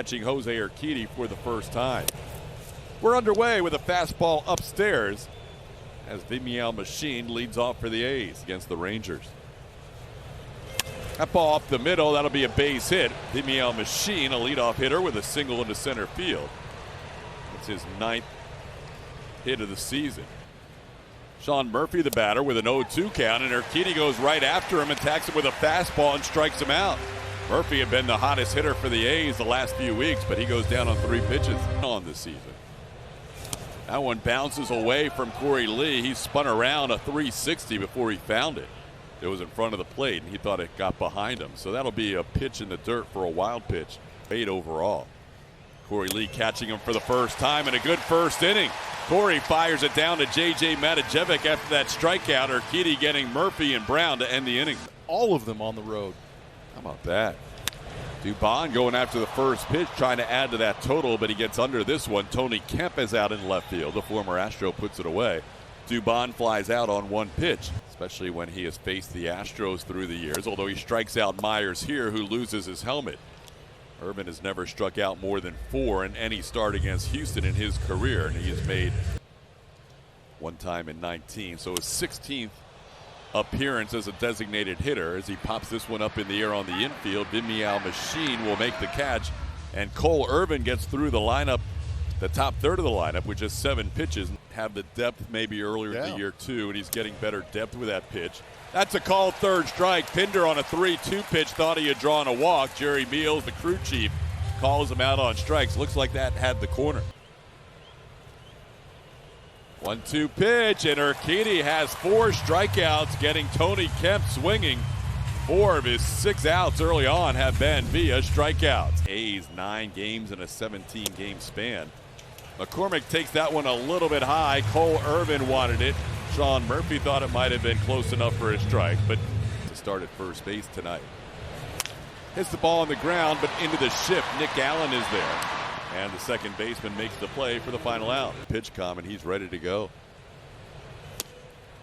catching Jose Urquidy for the first time. We're underway with a fastball upstairs as Vimial Machine leads off for the A's against the Rangers. That ball up the middle, that'll be a base hit. Vimial Machine, a leadoff hitter with a single into center field. It's his 9th hit of the season. Sean Murphy, the batter, with an 0-2 count, and Urquidy goes right after him, attacks him with a fastball and strikes him out. Murphy had been the hottest hitter for the A's the last few weeks, but he goes down on 3 pitches on the season. That one bounces away from Corey Lee. He spun around a 360 before he found it. It was in front of the plate, and he thought it got behind him. So that'll be a pitch in the dirt for a wild pitch. 8 overall. Corey Lee catching him for the first time in a good first inning. Corey fires it down to J.J. Matajevic after that strikeout. Urquidy getting Murphy and Brown to end the inning. All of them on the road. How about that? Dubon going after the first pitch, trying to add to that total, but he gets under this one. Tony Kemp is out in left field. The former Astro puts it away. Dubon flies out on 1 pitch, especially when he has faced the Astros through the years, although he strikes out Myers here, who loses his helmet. Irvin has never struck out more than 4 in any start against Houston in his career, and he has made 1 time in 19. So his 16th appearance as a designated hitter as he pops this one up in the air on the infield. Vimial Machine will make the catch, and Cole Irvin gets through the lineup, the top third of the lineup, with just 7 pitches. Have the depth maybe earlier in the year too, and he's getting better depth with that pitch. That's a called 3rd strike. Pinder on a 3-2 pitch thought he had drawn a walk. Jerry Meals, the crew chief, calls him out on strikes. Looks like that had the corner. 1-2 pitch, and Urquidy has 4 strikeouts, getting Tony Kemp swinging. 4 of his 6 outs early on have been via strikeouts. A's 9 games in a 17-game span. McCormick takes that one a little bit high. Cole Irvin wanted it. Sean Murphy thought it might have been close enough for a strike, but to start at first base tonight. Hits the ball on the ground, but into the shift. Nick Allen is there. And the second baseman makes the play for the final out. Pitch com, and he's ready to go.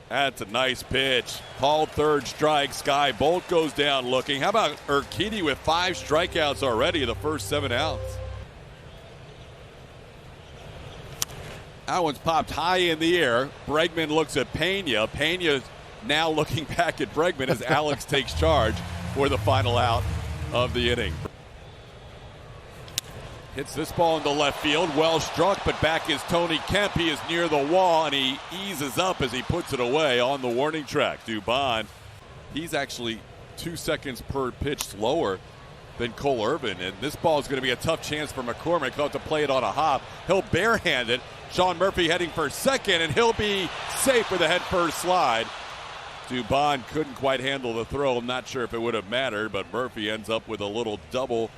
That's a nice pitch. Called 3rd strike. Sky Bolt goes down looking. How about Urquidy with 5 strikeouts already, the first 7 outs? That one's popped high in the air. Bregman looks at Pena. Pena now looking back at Bregman as Alex takes charge for the final out of the inning. Hits this ball into left field. Well struck, but back is Tony Kemp. He is near the wall, and he eases up as he puts it away on the warning track. Dubon, he's actually 2 seconds per pitch slower than Cole Irvin, and this ball is going to be a tough chance for McCormick. He'll have to play it on a hop. He'll barehand it. Sean Murphy heading for second, and he'll be safe with a head-first slide. Dubon couldn't quite handle the throw. I'm not sure if it would have mattered, but Murphy ends up with a little double.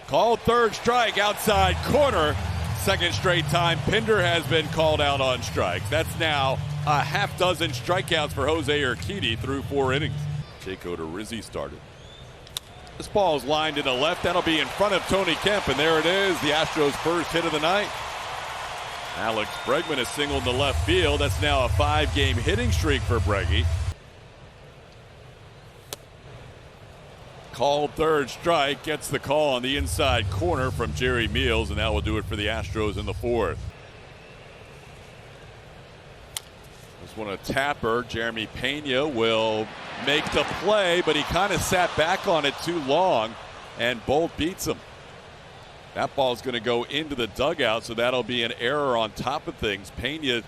Called 3rd strike, outside corner. 2nd straight time Pinder has been called out on strikes. That's now a half dozen strikeouts for Jose Urquidy through 4 innings. Jake Odorizzi started. This ball is lined into left. That'll be in front of Tony Kemp, and there it is, the Astros' first hit of the night. Alex Bregman has singled to left field. That's now a 5-game hitting streak for Breggy. Called 3rd strike, gets the call on the inside corner from Jerry Meals, and that will do it for the Astros in the 4th. This one a tapper. Jeremy Pena will make the play, but he kind of sat back on it too long, and Bolt beats him. That ball is going to go into the dugout, so that'll be an error on top of things. Pena,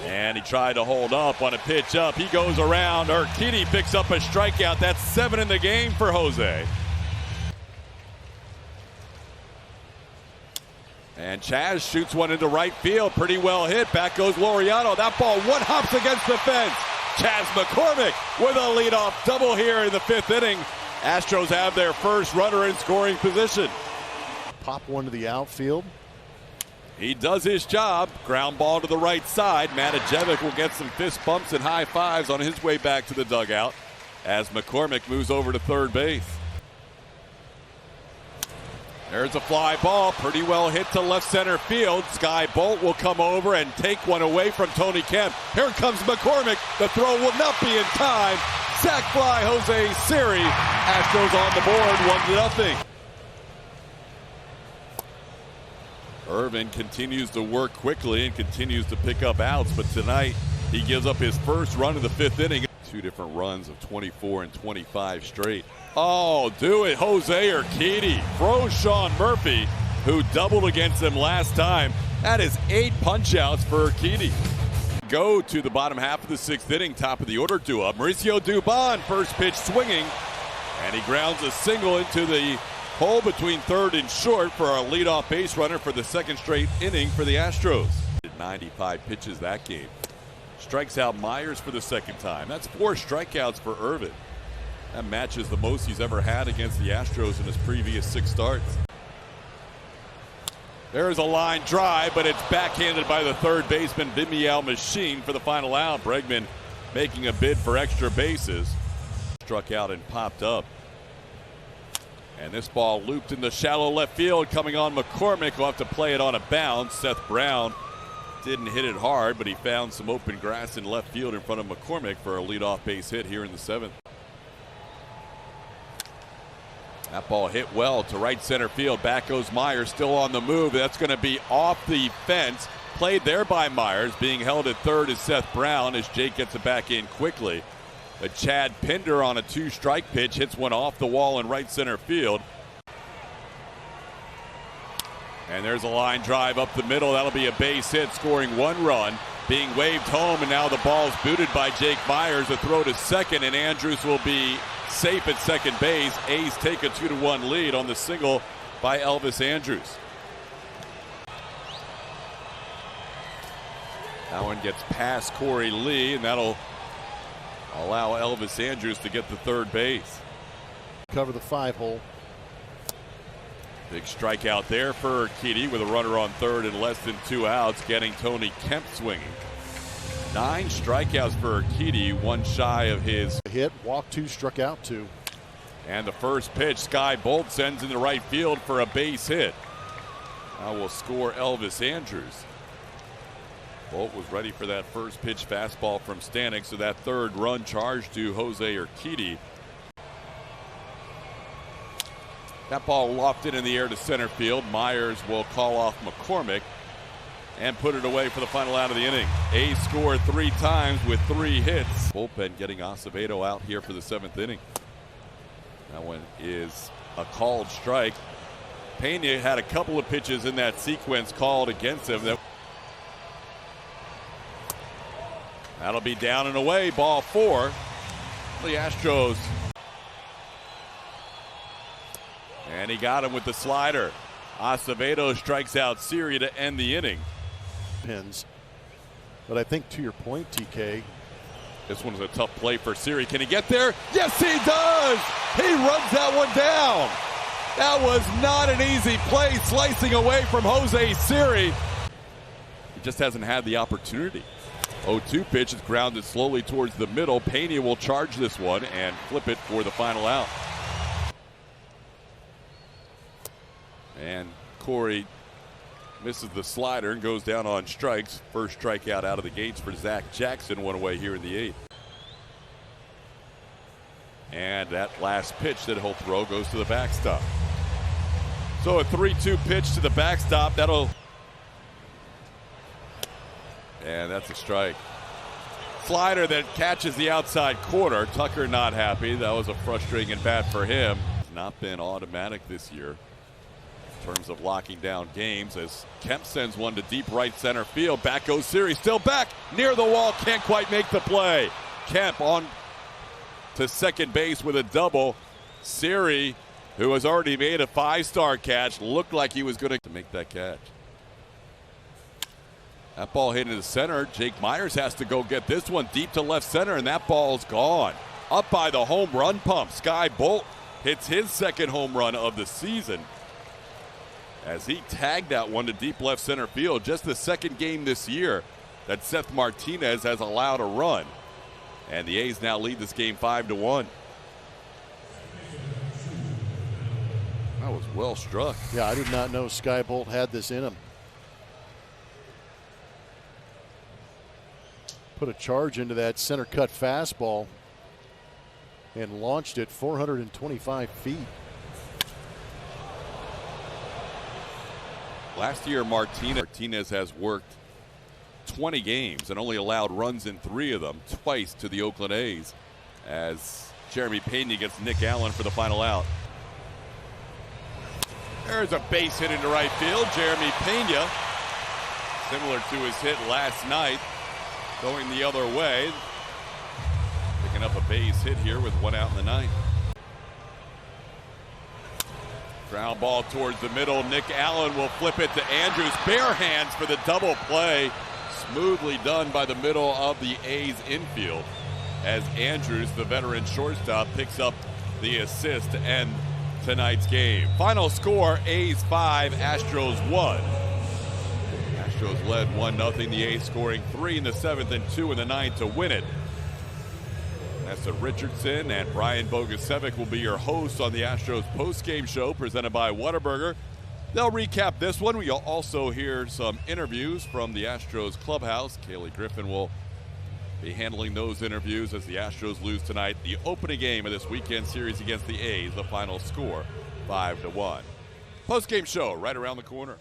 and he tried to hold up on a pitch up. He goes around. Urquidy picks up a strikeout. That's 7 in the game for Jose. And Chaz shoots one into right field. Pretty well hit. Back goes Laureano. That ball one hops against the fence. Chaz McCormick with a leadoff double here in the 5th inning. Astros have their first runner in scoring position. Pop one to the outfield. He does his job. Ground ball to the right side. Matajevic will get some fist bumps and high fives on his way back to the dugout as McCormick moves over to 3rd base. There's a fly ball, pretty well hit to left center field. Sky Bolt will come over and take one away from Tony Kemp. Here comes McCormick. The throw will not be in time. Sac fly, Jose Siri. Astros on the board, 1-0. Irvin continues to work quickly and continues to pick up outs, but tonight he gives up his first run of the 5th inning. 2 different runs of 24 and 25 straight. Oh, do it, Jose Urquidy. Froze Sean Murphy, who doubled against him last time. That is 8 punch-outs for Urquidy. Go to the bottom half of the 6th inning, top of the order due-up. Mauricio Dubon, first pitch swinging, and he grounds a single into the hole between third and short for our leadoff base runner for the 2nd straight inning for the Astros. 95 pitches that game. Strikes out Myers for the 2nd time. That's 4 strikeouts for Irvin. That matches the most he's ever had against the Astros in his previous 6 starts. There's a line drive, but it's backhanded by the third baseman, Vimial Machine, for the final out. Bregman making a bid for extra bases. Struck out and popped up. And this ball looped in the shallow left field, coming on McCormick. Will have to play it on a bounce. Seth Brown didn't hit it hard, but he found some open grass in left field in front of McCormick for a leadoff base hit here in the 7th. That ball hit well to right center field. Back goes Myers, still on the move. That's going to be off the fence. Played there by Myers. Being held at third is Seth Brown as Jake gets it back in quickly. But Chad Pinder on a 2-strike pitch hits one off the wall in right center field. And there's a line drive up the middle. That'll be a base hit, scoring 1 run. Being waved home, and now the ball's booted by Jake Myers. A throw to second, and Andrews will be safe at second base. A's take a 2-1 lead on the single by Elvis Andrews. That one gets past Corey Lee, and that'll allow Elvis Andrews to get to third base. Cover the 5-hole. Big strikeout there for Urquidy with a runner on third and less than 2 outs, getting Tony Kemp swinging. 9 strikeouts for Urquidy, 1 shy of his hit. Walked 2, struck out 2. And the first pitch, Sky Bolt sends in the right field for a base hit. Now will score Elvis Andrews. Bolt was ready for that first pitch fastball from Stanek, so that 3rd run charged to Jose Urquidy. That ball lofted in the air to center field. Myers will call off McCormick and put it away for the final out of the inning. A's scored 3 times with 3 hits. Bullpen getting Acevedo out here for the 7th inning. That one is a called strike. Pena had a couple of pitches in that sequence called against him. That'll be down and away, ball 4. The Astros. And he got him with the slider. Acevedo strikes out Siri to end the inning. Pins. But I think to your point, TK, this one's a tough play for Siri. Can he get there? Yes, he does! He runs that one down. That was not an easy play, slicing away from Jose Siri. He just hasn't had the opportunity. 0-2 pitch is grounded slowly towards the middle. Pena will charge this one and flip it for the final out. And Corey misses the slider and goes down on strikes. First strikeout out of the gates for Zach Jackson, 1 away here in the 8th. And that last pitch that he'll throw goes to the backstop. So a 3-2 pitch to the backstop. And that's a strike. Slider that catches the outside corner. Tucker not happy. That was a frustrating at bat for him. It's not been automatic this year in terms of locking down games, as Kemp sends one to deep right center field. Back goes Siri, still back near the wall, can't quite make the play. Kemp on to second base with a double. Siri, who has already made a 5-star catch, looked like he was going to make that catch. That ball hit into center. Jake Myers has to go get this one deep to left center, and that ball's gone. Up by the home run pump. Sky Bolt hits his 2nd home run of the season as he tagged that one to deep left center field. Just the 2nd game this year that Seth Martinez has allowed a run. And the A's now lead this game 5-1. That was well struck. Yeah, I did not know Sky Bolt had this in him. Put a charge into that center cut fastball. and launched it 425 feet. Last year, Martinez has worked 20 games and only allowed runs in 3 of them, twice to the Oakland A's, as Jeremy Pena gets Nick Allen for the final out. There's a base hit into right field. Jeremy Pena, similar to his hit last night, going the other way. Picking up a base hit here with 1 out in the 9th. Ground ball towards the middle. Nick Allen will flip it to Andrews. Bare hands for the double play. Smoothly done by the middle of the A's infield, as Andrews, the veteran shortstop, picks up the assist to end tonight's game. Final score, A's 5, Astros 1. Astros led 1-0. The A's scoring 3 in the 7th and 2 in the 9th to win it. Nessa Richardson and Brian Bogusevic will be your hosts on the Astros postgame show presented by Whataburger. They'll recap this one. We'll also hear some interviews from the Astros clubhouse. Kaylee Griffin will be handling those interviews as the Astros lose tonight, the opening game of this weekend series against the A's. The final score, 5-1. Postgame show right around the corner.